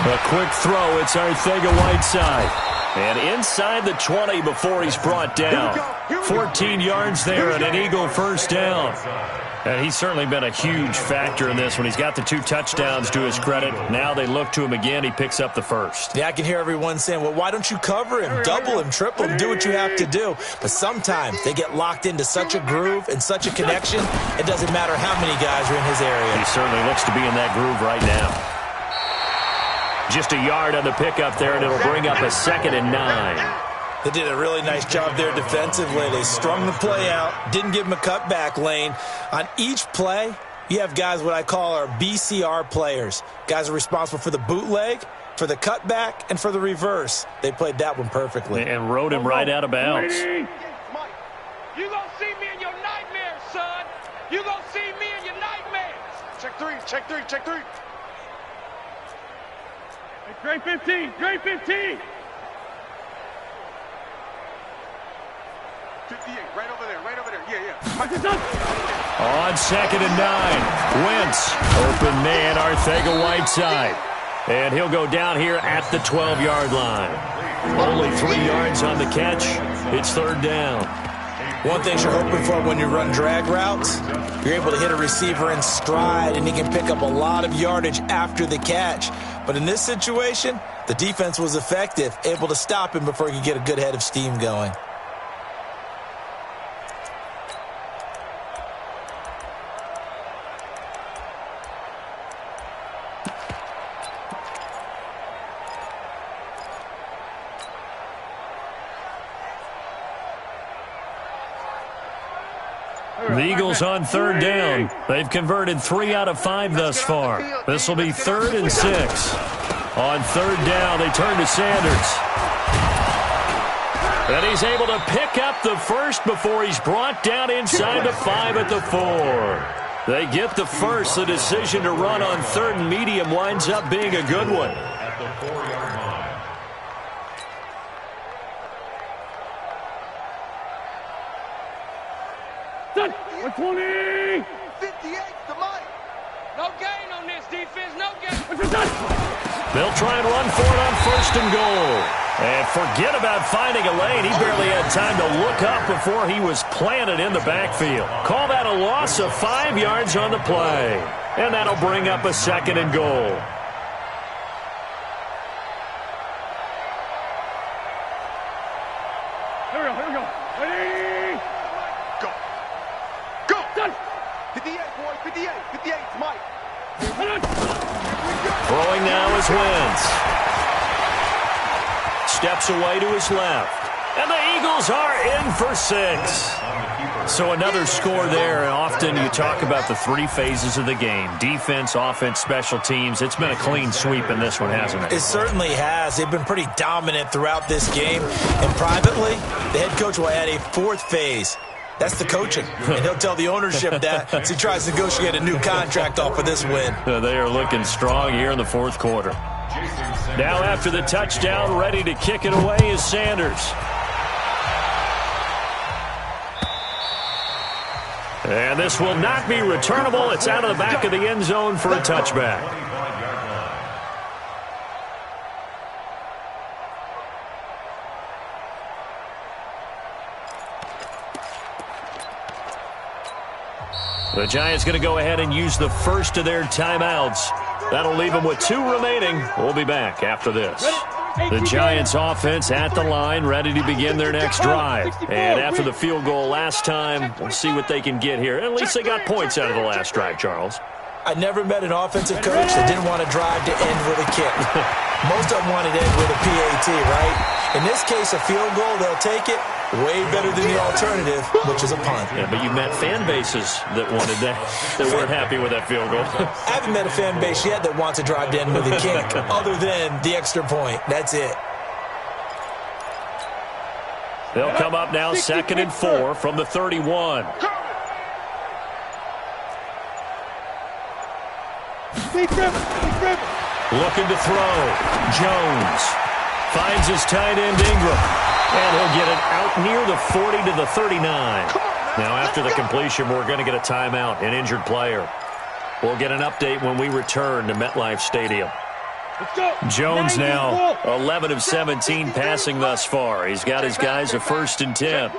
A quick throw, it's Arcega-Whiteside. And inside the 20 before he's brought down. 14 yards there and an Eagle first down. And he's certainly been a huge factor in this when he's got the 2 touchdowns to his credit. Now they look to him again. He picks up the first. Yeah, I can hear everyone saying, well, why don't you cover him, double him, triple him, do what you have to do. But sometimes they get locked into such a groove and such a connection, it doesn't matter how many guys are in his area. He certainly looks to be in that groove right now. Just a yard on the pickup there, and it'll bring up a 2nd and 9. They did a really nice job there defensively. They strung the play out, didn't give him a cutback lane. On each play, you have guys what I call our BCR players. Guys are responsible for the bootleg, for the cutback, and for the reverse. They played that one perfectly. And rode him right out of bounds. You gonna see me in your nightmares, son. You gonna see me in your nightmares. Check three. Hey, Dre 15. 58, right over there. Yeah. On 2nd and 9, Wentz, open man, Arcega-Whiteside. And he'll go down here at the 12-yard line. Only 3 yards on the catch. It's third down. One thing you're hoping for when you run drag routes, you're able to hit a receiver in stride, and he can pick up a lot of yardage after the catch. But in this situation, the defense was effective, able to stop him before he could get a good head of steam going. The Eagles on third down. They've converted 3 out of 5 thus far. This will be 3rd and 6. On third down, they turn to Sanders. And he's able to pick up the first before he's brought down inside the 5 at the 4. They get the first. The decision to run on 3rd and medium winds up being a good one. At the 4-yard line. Done. 20. 58 to Mike. No gain on this defense. No gain. They'll try and run for it on 1st and goal. And forget about finding a lane. He barely had time to look up before he was planted in the backfield. Call that a loss of 5 yards on the play. And that'll bring up a 2nd and goal. Here we go. Ready? Go. Done. 58, boy. 58. 58 to Mike. Throwing now is Wentz. Steps away to his left. And the Eagles are in for 6. So another score there. And often you talk about the 3 phases of the game. Defense, offense, special teams. It's been a clean sweep in this one, hasn't it? It certainly has. They've been pretty dominant throughout this game. And privately, the head coach will add a 4th phase. That's the coaching. And he'll tell the ownership that as he tries to negotiate a new contract off of this win. They are looking strong here in the 4th quarter. Now after the touchdown, ready to kick it away is Sanders. And this will not be returnable. It's out of the back of the end zone for a touchback. The Giants going to go ahead and use the first of their timeouts. That'll leave them with 2 remaining. We'll be back after this. The Giants offense at the line, ready to begin their next drive. And after the field goal last time, we'll see what they can get here. At least they got points out of the last drive, Charles. I never met an offensive coach that didn't want to drive to end with a kick. Most of them wanted to end with a PAT, right? In this case, a field goal, they'll take it. Way better than the alternative, which is a punt. Yeah, but you met fan bases that wanted that, that weren't happy with that field goal. I haven't met a fan base yet that wants to drive to end with a kick, other than the extra point. That's it. They'll come up now 2nd and 4 from the 31. Looking to throw. Jones finds his tight end Ingram. And he'll get it out near the 40 to the 39. Now after the completion, we're going to get a timeout, an injured player. We'll get an update when we return to MetLife Stadium. Jones now 11 of 17 passing thus far. He's got his guys a 1st and 10.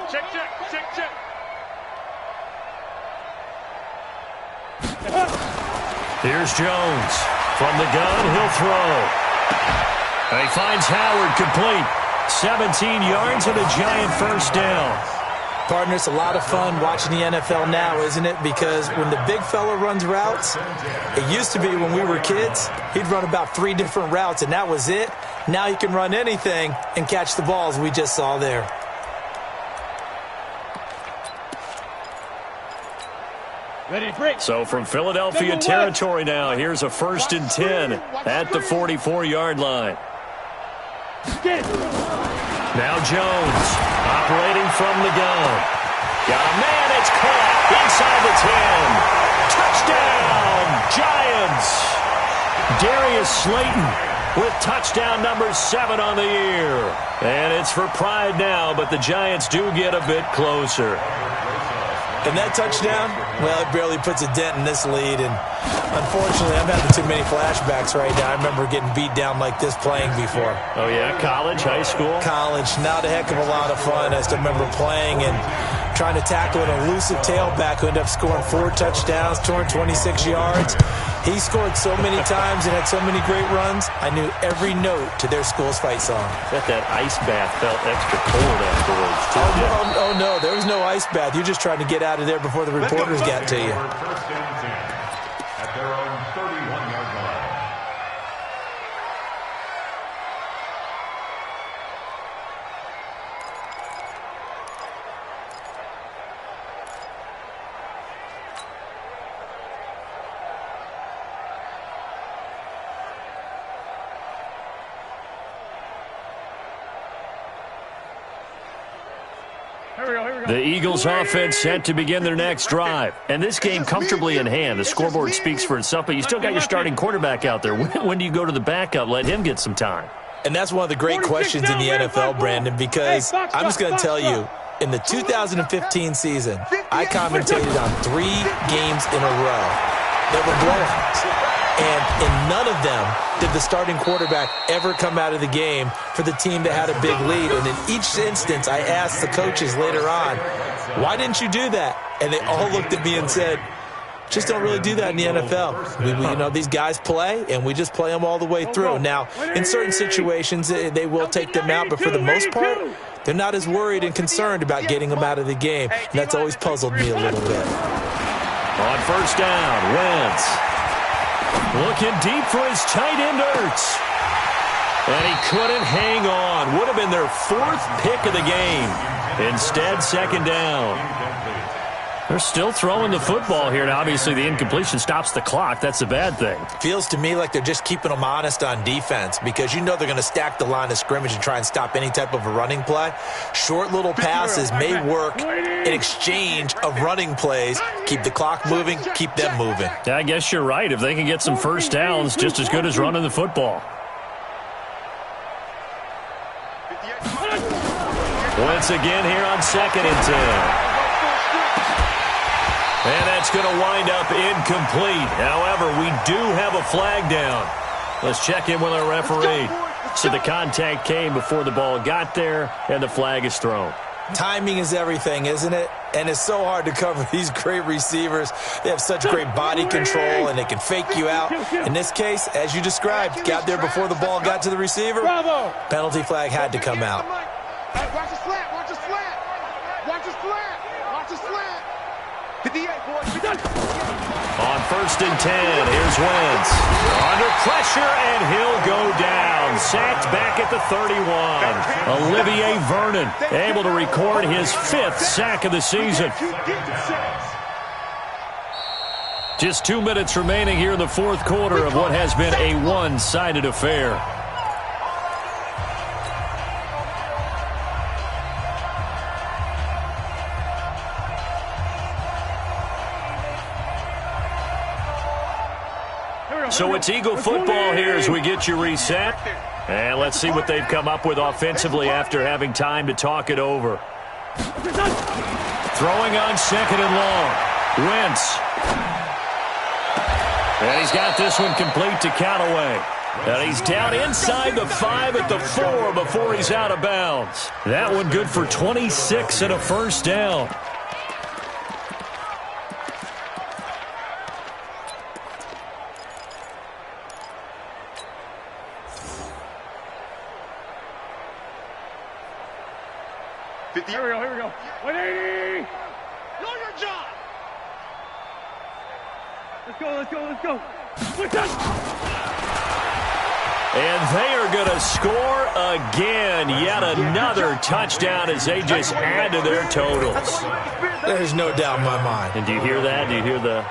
Here's Jones. From the gun, he'll throw. And he finds Howard complete. 17 yards and a Giant 1st down. Partner, it's a lot of fun watching the NFL now, isn't it? Because when the big fella runs routes, it used to be when we were kids, he'd run about 3 different routes, and that was it. Now he can run anything and catch the balls we just saw there. So from Philadelphia territory now, here's a 1st and 10 at the 44-yard line. Now Jones operating from the gun. Got a man, it's caught inside the 10. Touchdown, Giants. Darius Slayton with touchdown number 7 on the year. And it's for pride now, but the Giants do get a bit closer. And that touchdown, well, it barely puts a dent in this lead. And unfortunately, I'm having too many flashbacks right now. I remember getting beat down like this playing before. Oh, yeah? College, high school? College. Not a heck of a lot of fun. I still remember playing and trying to tackle an elusive tailback who ended up scoring 4 touchdowns, 226 yards. He scored so many times and had so many great runs, I knew every note to their school's fight song. Bet that ice bath felt extra cold afterwards, too. Oh, no, there was no ice bath. You're just trying to get out of there before the reporters got to you. At their own 31-yard line. The Eagles offense set to begin their next drive. And this game comfortably in hand. The scoreboard speaks for itself, but you still got your starting quarterback out there. When do you go to the backup? Let him get some time. And that's one of the great questions in the NFL, Brandon, because I'm just going to tell you, in the 2015 season, I commentated on 3 games in a row that were blowouts. And in none of them did the starting quarterback ever come out of the game for the team that had a big lead. And in each instance, I asked the coaches later on, why didn't you do that? And they all looked at me and said, just don't really do that in the NFL. These guys play, and we just play them all the way through. Now, in certain situations, they will take them out, but for the most part, they're not as worried and concerned about getting them out of the game. And that's always puzzled me a little bit. On 1st down, Wentz. Looking deep for his tight end, Ertz. And he couldn't hang on. Would have been their 4th pick of the game. Instead, 2nd down. They're still throwing the football here. Now, obviously, the incompletion stops the clock. That's a bad thing. Feels to me like they're just keeping them honest on defense because you know they're going to stack the line of scrimmage and try and stop any type of a running play. Short little passes may work in exchange of running plays. Keep the clock moving, keep them moving. I guess you're right. If they can get some 1st downs, just as good as running the football. Once again here on 2nd and 10. And that's going to wind up incomplete. However, we do have a flag down. Let's check in with our referee. So the contact came before the ball got there, and the flag is thrown. Timing is everything, isn't it? And it's so hard to cover these great receivers. They have such great body control, and they can fake you out. In this case, as you described, got there before the ball got to the receiver. Penalty flag had to come out. Watch the slant, watch the slant. Watch the slant, watch the slant. 58, boys. On 1st and 10, here's Wentz. Under pressure, and he'll go down. Sacked back at the 31. Olivier Vernon able to record his 5th sack of the season. Just 2 minutes remaining here in the 4th quarter of what has been a one-sided affair. So it's Eagle football here as we get you reset. And let's see what they've come up with offensively after having time to talk it over. Throwing on 2nd and long. Wentz. And he's got this one complete to Callaway. And he's down inside the 5 at the 4 before he's out of bounds. That one good for 26 and a first down. Here we go. 180. Know your job. Let's go. And they are going to score again. Yet another touchdown as they just add to their totals. There's no doubt in my mind. And do you hear that? Do you hear the...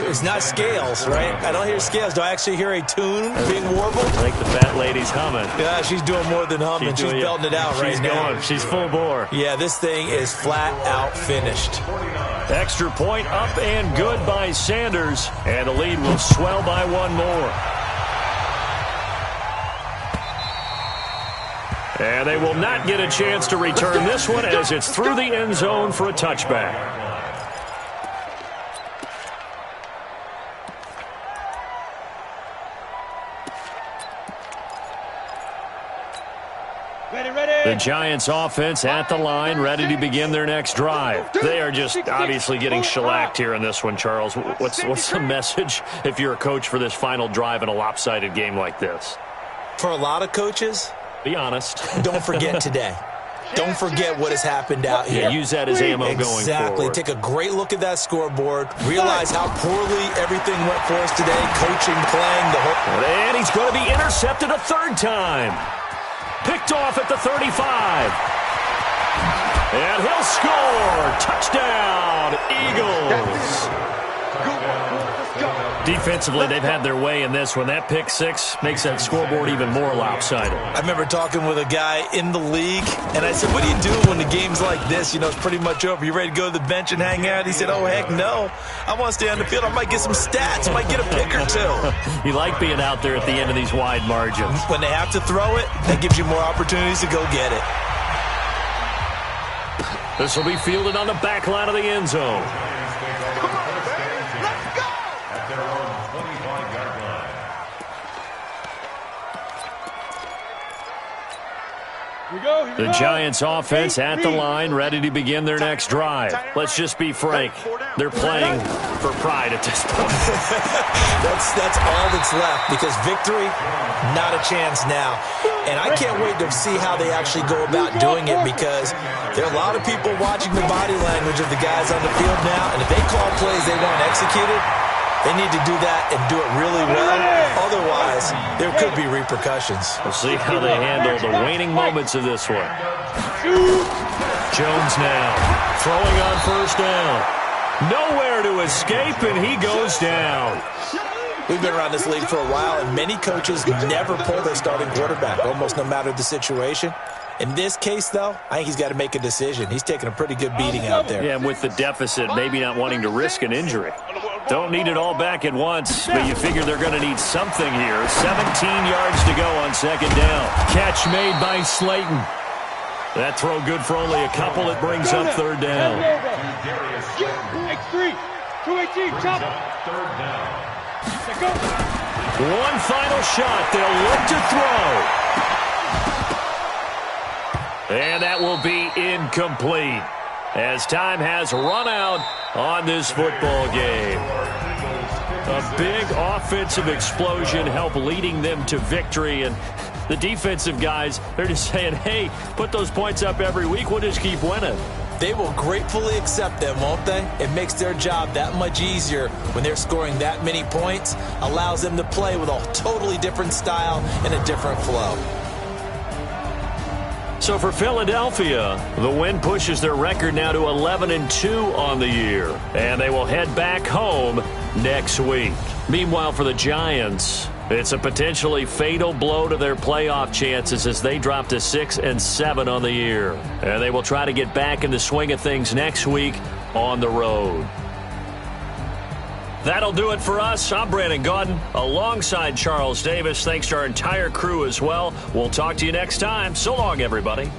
It's not scales, right? I don't hear scales. Do I actually hear a tune being warbled? I think the fat lady's humming. Yeah, she's doing more than humming. She's belting it out right now. She's going. She's full bore. Yeah, this thing is flat out finished. Extra point up and good by Sanders. And the lead will swell by one more. And they will not get a chance to return this one as it's through the end zone for a touchback. The Giants offense at the line, ready to begin their next drive. They are just obviously getting shellacked here in this one, Charles. What's the message if you're a coach for this final drive in a lopsided game like this? For a lot of coaches, be honest. Don't forget today. Don't forget what has happened out here. Yeah, use that as ammo going forward. Exactly. Take a great look at that scoreboard. Realize how poorly everything went for us today. Coaching, playing, the whole... And he's going to be intercepted a 3rd time. Picked off at the 35. And he'll score. Touchdown, Eagles. Defensively, they've had their way in this one. That pick 6 makes that scoreboard even more lopsided. I remember talking with a guy in the league, and I said, what do you do when the game's like this? You know, it's pretty much over. You ready to go to the bench and hang out? He said, oh, heck no. I want to stay on the field. I might get some stats. I might get a pick or 2. You like being out there at the end of these wide margins. When they have to throw it, that gives you more opportunities to go get it. This will be fielded on the back line of the end zone. The Giants offense at the line, ready to begin their next drive. Let's just be frank. They're playing for pride at this point. That's all that's left, because victory, not a chance now. And I can't wait to see how they actually go about doing it, because there are a lot of people watching the body language of the guys on the field now, and if they call plays they want executed, they need to do that and do it really well. Otherwise, there could be repercussions. We'll see how they handle the waning moments of this one. Jones now throwing on 1st down. Nowhere to escape, and he goes down. We've been around this league for a while, and many coaches never pull their starting quarterback, almost no matter the situation. In this case, though, I think he's got to make a decision. He's taking a pretty good beating out there. Yeah, and with the deficit, maybe not wanting to risk an injury. Don't need it all back at once, but you figure they're going to need something here. 17 yards to go on 2nd down. Catch made by Slayton. That throw good for only a couple. It brings up 3rd down. X3. 218, chop. Third down. Let go. One final shot. They'll look to throw. And that will be incomplete, as time has run out on this football game. A big offensive explosion helped leading them to victory, and the defensive guys, they're just saying, hey, put those points up every week, we'll just keep winning. They will gratefully accept them, won't they? It makes their job that much easier when they're scoring that many points, allows them to play with a totally different style and a different flow. So for Philadelphia, the win pushes their record now to 11-2 on the year, and they will head back home next week. Meanwhile, for the Giants, it's a potentially fatal blow to their playoff chances as they drop to 6-7 on the year, and they will try to get back in the swing of things next week on the road. That'll do it for us. I'm Brandon Gaudin alongside Charles Davis. Thanks to our entire crew as well. We'll talk to you next time. So long, everybody.